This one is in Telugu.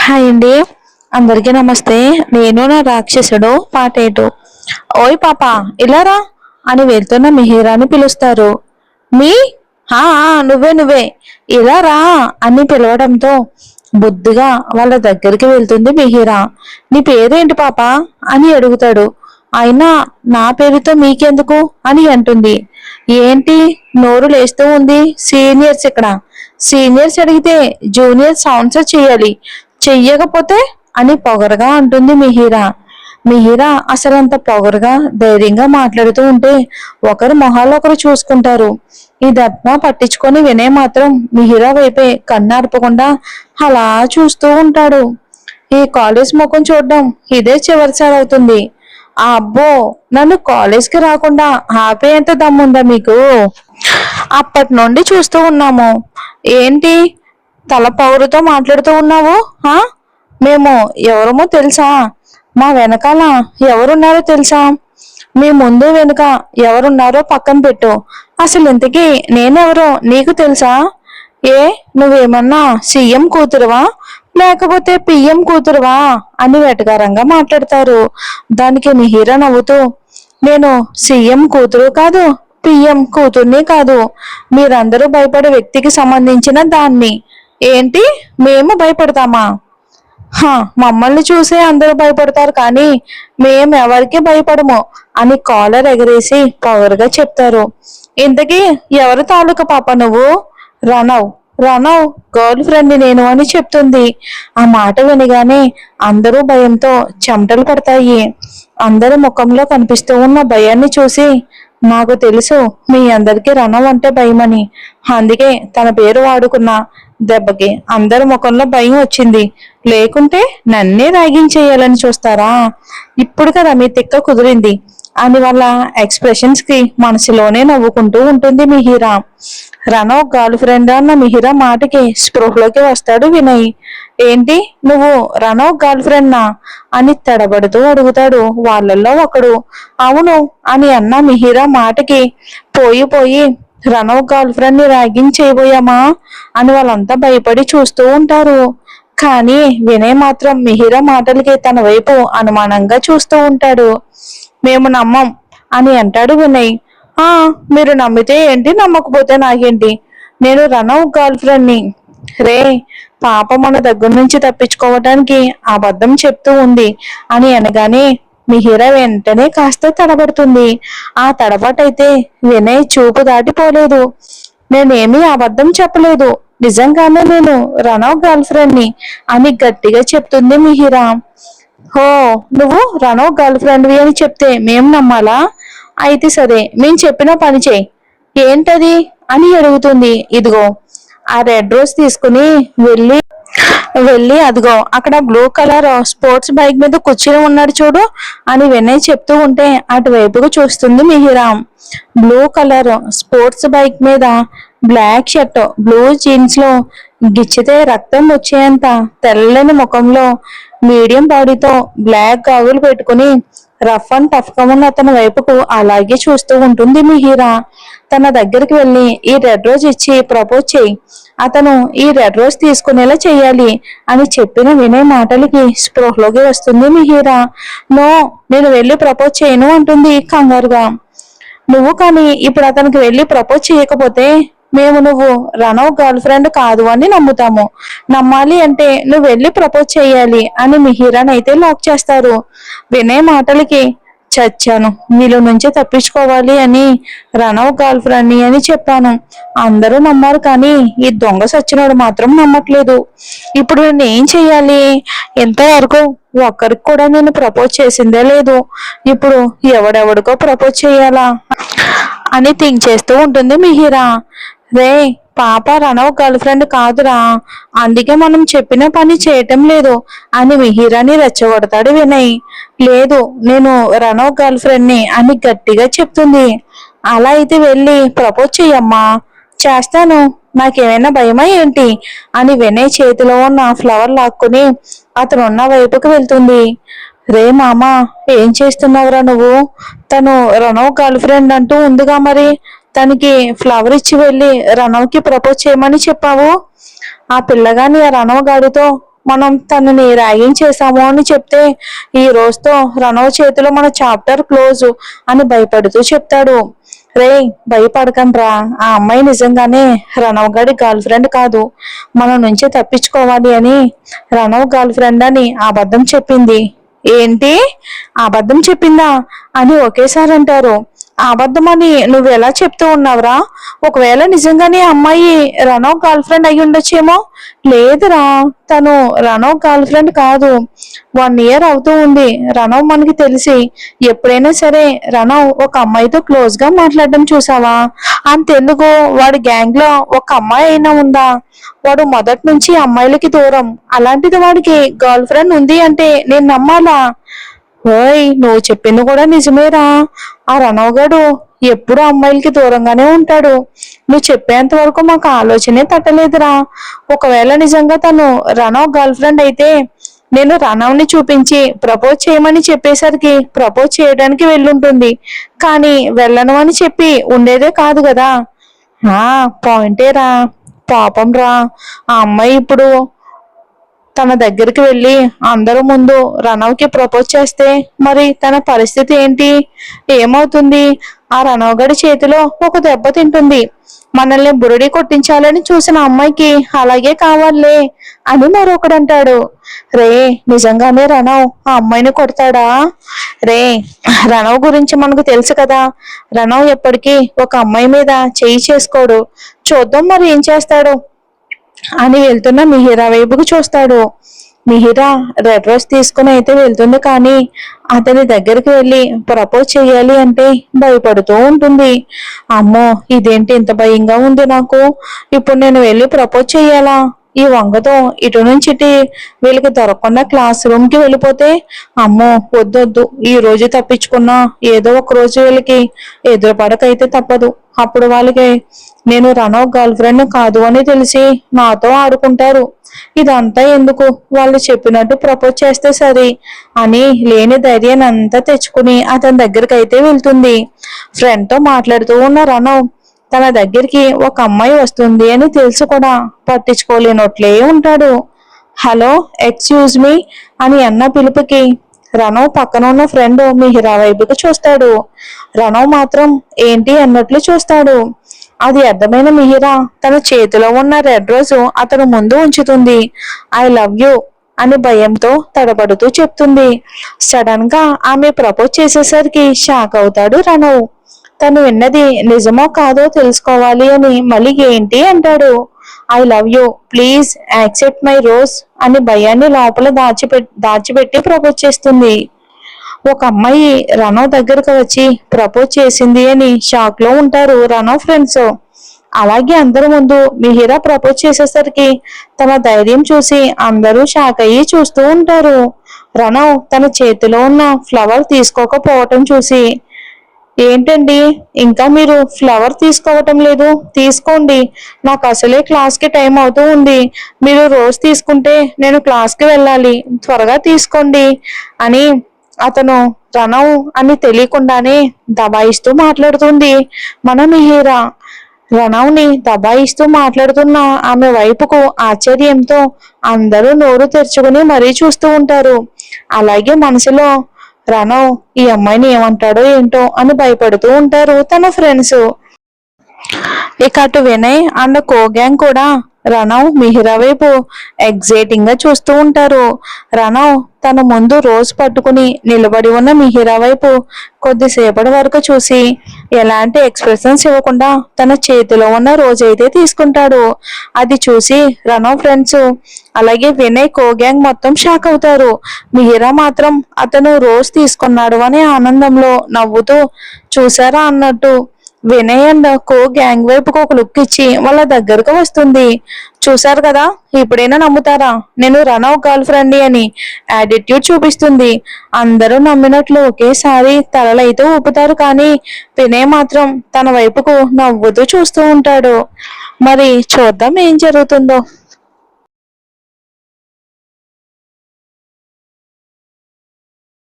హాయ్ అండి. అందరికీ నమస్తే. నేను నా రాక్షసుడు పార్ట్ 8. ఓయ్ పాప, ఇలా రా అని వెళ్తున్న మిహిరాని పిలుస్తారు. మీ నువ్వే నువ్వే ఇలా రా అని పిలవడంతో బుద్ధిగా వాళ్ళ దగ్గరికి వెళ్తుంది మిహిరా. నీ పేరేంటి పాప అని అడుగుతాడు. అయినా నా పేరుతో మీకెందుకు అని అంటుంది. ఏంటి నోరు లేస్తూ ఉంది? సీనియర్స్ ఇక్కడ. సీనియర్స్ అడిగితే జూనియర్స్ ఆన్సర్ చేయాలి, చెయ్యకపోతే అని పొగరగా అంటుంది మిహిరా. మిహిరా అసలంత పొగరుగా ధైర్యంగా మాట్లాడుతూ ఉంటే ఒకరు మొహాలు ఒకరు చూసుకుంటారు. ఇదంతా పట్టించుకొని వినయ్ మాత్రం మిహిరా వైపే కన్నార్పకుండా అలా చూస్తూ ఉంటాడు. ఈ కాలేజ్ ముఖం చూడడం ఇదే చివరిసారి అవుతుంది. అబ్బో, నన్ను కాలేజ్కి రాకుండా ఆపేంత దమ్ముందా మీకు? అప్పటి నుండి చూస్తూ ఉన్నాము. ఏంటి తల పౌరుతో మాట్లాడుతూ ఉన్నావు? మేము ఎవరమో తెలుసా? మా వెనకాల ఎవరున్నారో తెలుసా? మీ ముందు వెనుక ఎవరున్నారో పక్కన పెట్టు. అసలు ఇంతకీ నేనెవరో నీకు తెలుసా? ఏ నువ్వేమన్నా సీఎం కూతురువా లేకపోతే పిఎం కూతురువా అని వెటకారంగా మాట్లాడతారు. దానికి మిహిరా నవ్వుతూ, నేను సీఎం కూతురు కాదు, పిఎం కూతుర్ని కాదు, మీరందరూ భయపడే వ్యక్తికి సంబంధించిన దాన్ని. ఏంటి మేము భయపడతామా? మమ్మల్ని చూసే అందరూ భయపడతారు కానీ మేము ఎవరికి భయపడము అని కాలర్ ఎగరేసి పవర్గా చెప్తారు. ఇంతకీ ఎవరు తాలూకా పాప నువ్వు? రణవ్. రణవ్ గర్ల్ ఫ్రెండ్ నేను అని చెప్తుంది. ఆ మాట వినగానే అందరూ భయంతో చెమటలు పడతాయి. అందరి ముఖంలో కనిపిస్తూ ఉన్న భయాన్ని చూసి, నాకు తెలుసు మీ అందరికీ రణవ్ అంటే భయమని, అందుకే తన పేరు వాడుకున్నా. దెబ్బకి అందరి ముఖంలో భయం వచ్చింది. లేకుంటే నన్నే రాగించేయాలని చూస్తారా? ఇప్పుడు కదా మీ తిక్క కుదిరింది అని వాళ్ళ ఎక్స్ప్రెషన్స్ కి మనసులోనే నవ్వుకుంటూ ఉంటుంది మిహిరా. రణవ్ గర్ల్ ఫ్రెండ్ అన్న మిహిరా మాటకి స్పృహలోకి వస్తాడు వినయ్. ఏంటి నువ్వు రణవ్ గర్ల్ ఫ్రెండ్నా అని తడబడుతూ అడుగుతాడు వాళ్ళల్లో ఒకడు. అవును అని అన్న మిహిరా మాటకి పోయి రణవ్ గర్ల్ ఫ్రెండ్ ని ర్యాగింగ్ చేయబోయామా అని వాళ్ళంతా భయపడి చూస్తూ ఉంటారు. కానీ వినయ్ మాత్రం మిహిరా మాటలకి తన వైపు అనుమానంగా చూస్తూ ఉంటాడు. మేము నమ్మం అని అంటాడు వినయ్. మీరు నమ్మితే ఏంటి, నమ్మకపోతే నాకేంటి? నేను రణవ్ గర్ల్ ఫ్రెండ్ ని. రే పాప మన దగ్గర నుంచి తప్పించుకోవటానికి అబద్ధం చెప్తూ ఉంది అని అనగానే మిహిరా వెంటనే కాస్త తడబడుతుంది. ఆ తడబటైతే వినయ్ చూపు దాటిపోలేదు. నేనేమీ అబద్ధం చెప్పలేదు, నిజంగానే నేను రణవ్ గర్ల్ ఫ్రెండ్ ని అని గట్టిగా చెప్తుంది మిహిరా. నువ్వు రణవ్ గర్ల్ ఫ్రెండ్వి అని చెప్తే మేం నమ్మాలా? అయితే సరే, మేము చెప్పిన పని చేయి. ఏంటది అని అడుగుతుంది. ఇదిగో ఆ రెడ్ రోజ్ తీసుకుని వెళ్ళి అదిగో అక్కడ బ్లూ కలర్ స్పోర్ట్స్ బైక్ మీద కూర్చుని ఉన్నాడు చూడు అని వినయ్ చెప్తూ ఉంటే అటువైపుకు చూస్తుంది Mihira. Blue colour sports bike మీద బ్లాక్ షర్ట్, బ్లూ జీన్స్ లో గిచ్చితే రక్తం వచ్చేంత తెల్లని ముఖంలో మీడియం బాడీతో బ్లాక్ గాగులు పెట్టుకుని రఫ్ అండ్ టఫ్ గా ఉన్న అతని వైపుకు అలాగే చూస్తూ ఉంటుంది మిహిరా. తన దగ్గరికి వెళ్ళి ఈ రెడ్ రోజ్ ఇచ్చి ప్రపోజ్ చేయి, అతను ఈ రెడ్ రోజ్ తీసుకునేలా చెయ్యాలి అని చెప్పిన వినయ్ మాటలకి స్పృహలోకి వస్తుంది మిహిరా. నో, నేను వెళ్ళి ప్రపోజ్ చేయను అంటుంది కంగారుగా. నువ్వు కానీ ఇప్పుడు అతనికి వెళ్ళి ప్రపోజ్ చేయకపోతే మేము నువ్వు రణవ్ గర్ల్ ఫ్రెండ్ కాదు అని నమ్ముతాము. నమ్మాలి అంటే నువ్వు వెళ్ళి ప్రపోజ్ చేయాలి అని మిహిరాన్ అయితే లాక్ చేస్తారు. వినయ్ మాటలకి చచ్చాను, వీళ్ళ నుంచి తప్పించుకోవాలి అని రణవ్ గర్ల్ ఫ్రెండ్ అని చెప్పాను. అందరూ నమ్మారు కానీ ఈ దొంగ సచ్చినోడు మాత్రం నమ్మట్లేదు. ఇప్పుడు నేను ఏం చెయ్యాలి? ఇంతవరకు ఒక్కరికి కూడా నేను ప్రపోజ్ చేసిందే లేదు. ఇప్పుడు ఎవడెవడికో ప్రపోజ్ చేయాలా అని థింక్ చేస్తూ ఉంటుంది మిహిరా. రే పాప రణవ్ గర్ల్ ఫ్రెండ్ కాదురా, అందుకే మనం చెప్పిన పని చేయటం లేదు అని మిహిరాని రెచ్చగొడతాడు వినయ్. లేదు, నేను రణవ్ గర్ల్ ఫ్రెండ్ ని అని గట్టిగా చెప్తుంది. అలా అయితే వెళ్ళి ప్రపోజ్ చెయ్యమ్మా. చేస్తాను, నాకేమైనా భయమా ఏంటి అని వినయ్ చేతిలో ఉన్న ఫ్లవర్ లాక్కుని అతనున్న వైపుకి వెళ్తుంది. రే మామా, ఏం చేస్తున్నావురా నువ్వు? తను రణవ్ గర్ల్ ఫ్రెండ్ అంటూ ఉందిగా, మరి తనకి ఫ్లవర్ ఇచ్చి వెళ్ళి రణవ్కి ప్రపోజ్ చేయమని చెప్పావు. ఆ పిల్లగాని ఆ రణవ్ గాడితో మనం తనని ర్యాగింగ్ చేశాము అని చెప్తే ఈ రోజుతో రణవ్ చేతిలో మన చాప్టర్ క్లోజ్ అని భయపడుతూ చెప్తాడు. రే, భయపడకండ్రా, ఆ అమ్మాయి నిజంగానే రణవ్ గడి గర్ల్ ఫ్రెండ్ కాదు, మన నుంచి తప్పించుకోవాలి అని రణవ్ గర్ల్ ఫ్రెండ్ అని అబద్ధం చెప్పింది. ఏంటి, అబద్ధం చెప్పిందా అని ఒకేసారి అంటారు. అబద్ధం అని నువ్వు ఎలా చెప్తూ ఉన్నావురా? ఒకవేళ నిజంగానే అమ్మాయి రణవ్ గర్ల్ ఫ్రెండ్ అయి ఉండొచ్చేమో. లేదురా, తను రణవ్ గర్ల్ ఫ్రెండ్ కాదు. 1 ఇయర్ అవుతూ ఉంది రణవ్ మనకి తెలిసి. ఎప్పుడైనా సరే రణవ్ ఒక అమ్మాయితో క్లోజ్ గా మాట్లాడడం చూసావా? అంతెందుకు, వాడి గ్యాంగ్ లో ఒక అమ్మాయి అయినా ఉందా? వాడు మొదటి నుంచి అమ్మాయిలకి దూరం, అలాంటిది వాడికి గర్ల్ ఫ్రెండ్ ఉంది అంటే నేను నమ్మాలా? ఓయ్, నువ్వు చెప్పింది కూడా నిజమేరా. ఆ రణవ్ గడు ఎప్పుడు అమ్మాయిలకి దూరంగానే ఉంటాడు. నువ్వు చెప్పేంత వరకు మాకు ఆలోచనే తట్టలేదురా. ఒకవేళ నిజంగా తను రణవ్ గర్ల్ ఫ్రెండ్ అయితే నేను రణవ్ని చూపించి ప్రపోజ్ చేయమని చెప్పేసరికి ప్రపోజ్ చేయడానికి వెళ్ళుంటుంది, కానీ వెళ్ళను అని చెప్పి ఉండేదే కాదు కదా. ఆ, పాయింటేరా. పాపం రా, ఆ అమ్మాయి ఇప్పుడు తన దగ్గరికి వెళ్ళి అందరూ ముందు రణవ్కి ప్రపోజ్ చేస్తే మరి తన పరిస్థితి ఏంటి, ఏమవుతుంది? ఆ రణవ్ గడి చేతిలో ఒక దెబ్బ తింటుంది. మనల్ని బురుడి కొట్టించాలని చూసిన అమ్మాయికి అలాగే కావాలే అని మరొకడంటాడు. రే, నిజంగానే రణవ్ ఆ అమ్మాయిని కొడతాడా? రే, రణవ్ గురించి మనకు తెలుసు కదా. రణవ్ ఎప్పటికీ ఒక అమ్మాయి మీద చేయి చేసుకోడు. చూద్దాం మరి ఏం చేస్తాడు అని వెళ్తున్న మిహిరా వైపుకు చూస్తాడు. మిహిరా రెడ్ రోజ్ తీసుకుని అయితే వెళ్తుంది, కానీ అతని దగ్గరికి వెళ్ళి ప్రపోజ్ చేయాలి అంటే భయపడుతూ ఉంటుంది. అమ్మో, ఇదేంటి ఇంత భయంగా ఉంది నాకు. ఇప్పుడు నేను వెళ్ళి ప్రపోజ్ చేయాలా? ఈ వంగతో ఇటు నుంచి ఇటు వీళ్ళకి దొరకకుండా క్లాస్ రూమ్ కి వెళ్ళిపోతే, అమ్మో వద్దొద్దు, ఈ రోజు తప్పించుకున్నా ఏదో ఒక రోజు వీళ్ళకి ఎదురుపడకైతే తప్పదు. అప్పుడు వాళ్ళకి నేను రణవ్ గర్ల్ ఫ్రెండ్ కాదు అని తెలిసి నాతో ఆడుకుంటారు. ఇదంతా ఎందుకు, వాళ్ళు చెప్పినట్టు ప్రపోజ్ చేస్తే సరి అని లేని ధైర్యాన్ని అంతా తెచ్చుకుని అతని దగ్గరికి అయితే వెళ్తుంది. ఫ్రెండ్ తో మాట్లాడుతూ ఉన్న రణవ్ తన దగ్గరికి ఒక అమ్మాయి వస్తుంది అని తెలుసు కూడా పట్టించుకోలేనట్లే ఉంటాడు. హలో, ఎక్స్క్యూజ్ మీ అని అన్న పిలుపుకి రణవ్ పక్కన ఉన్న ఫ్రెండ్ మిహిరా వైపుకి చూస్తాడు. రణవ్ మాత్రం ఏంటి అన్నట్లు చూస్తాడు. అది అర్థమైన మిహిరా తన చేతిలో ఉన్న రెడ్ రోజు అతను ముందు ఉంచుతుంది. ఐ లవ్ యూ అని భయంతో తడబడుతూ చెప్తుంది. సడన్ గా ఆమె ప్రపోజ్ చేసేసరికి షాక్ అవుతాడు రణవ్. తను విన్నది నిజమో కాదో తెలుసుకోవాలి అని మళ్ళీ ఏంటి అంటాడు. I love you, please accept my rose అని భయాన్ని లోపల దాచిపెట్టి ప్రపోజ్ చేస్తుంది. ఒక అమ్మాయి రణవ్ దగ్గరకు వచ్చి ప్రపోజ్ చేసింది అని షాక్ లో ఉంటారు రణవ్ ఫ్రెండ్స్. అలాగే అందరి ముందు మిహిరా ప్రపోజ్ చేసేసరికి తన ధైర్యం చూసి అందరూ షాక్ అయ్యి చూస్తూ ఉంటారు. రణవ్ తన చేతిలో ఉన్న ఫ్లవర్ తీసుకోకపోవటం చూసి, ఏంటండి ఇంకా మీరు ఫ్లవర్ తీసుకోవటం లేదు, తీసుకోండి, నాకు అసలే క్లాస్ కి టైం అవుతూ ఉంది, మీరు రోజు తీసుకుంటే నేను క్లాస్ కి వెళ్ళాలి, త్వరగా తీసుకోండి అని అతను రణవ్ అని తెలియకుండానే దబాయిస్తూ మాట్లాడుతుంది మన మిహిరా. రణవ్ ని దబాయిస్తూ మాట్లాడుతున్న ఆమె వైపుకు ఆశ్చర్యంతో అందరూ నోరు తెరుచుకుని మరీ చూస్తూ ఉంటారు. అలాగే మనసులో రణవ్ ఈ అమ్మాయిని ఏమంటాడో ఏంటో అని భయపడుతూ ఉంటారు తన ఫ్రెండ్స్. ఇక అటు వినయ్ అండ్ కో గ్యాంగ్ కూడా రణవ్ మిహిరా వైపు ఎగ్జైటింగ్ గా చూస్తూ ఉంటారు. రణవ్ తన ముందు రోజ్ పట్టుకుని నిలబడి ఉన్న మిహిరా వైపు కొద్దిసేపటి వరకు చూసి ఎలాంటి ఎక్స్ప్రెషన్స్ ఇవ్వకుండా తన చేతిలో ఉన్న రోజ్ అయితే తీసుకుంటాడు. అది చూసి రణవ్ ఫ్రెండ్స్ అలాగే వినయ్ కో గ్యాంగ్ మొత్తం షాక్ అవుతారు. మిహిరా మాత్రం అతను రోజ్ తీసుకున్నాడు అనే ఆనందంలో నవ్వుతూ చూసారా అన్నట్టు వినయ్ అండ్ కో గ్యాంగ్ వైపుకు ఒక లుక్ ఇచ్చి వాళ్ళ దగ్గరకు వస్తుంది. చూసారు కదా, ఇప్పుడైనా నమ్ముతారా నేను రణవ్ గర్ల్ ఫ్రెండ్ అని యాటిట్యూడ్ చూపిస్తుంది. అందరూ నమ్మినట్లు ఒకేసారి తలలైతే ఊపుతారు, కానీ వినయ్ మాత్రం తన వైపుకు నవ్వుతూ చూస్తూ ఉంటాడు. మరి చూద్దాం ఏం జరుగుతుందో.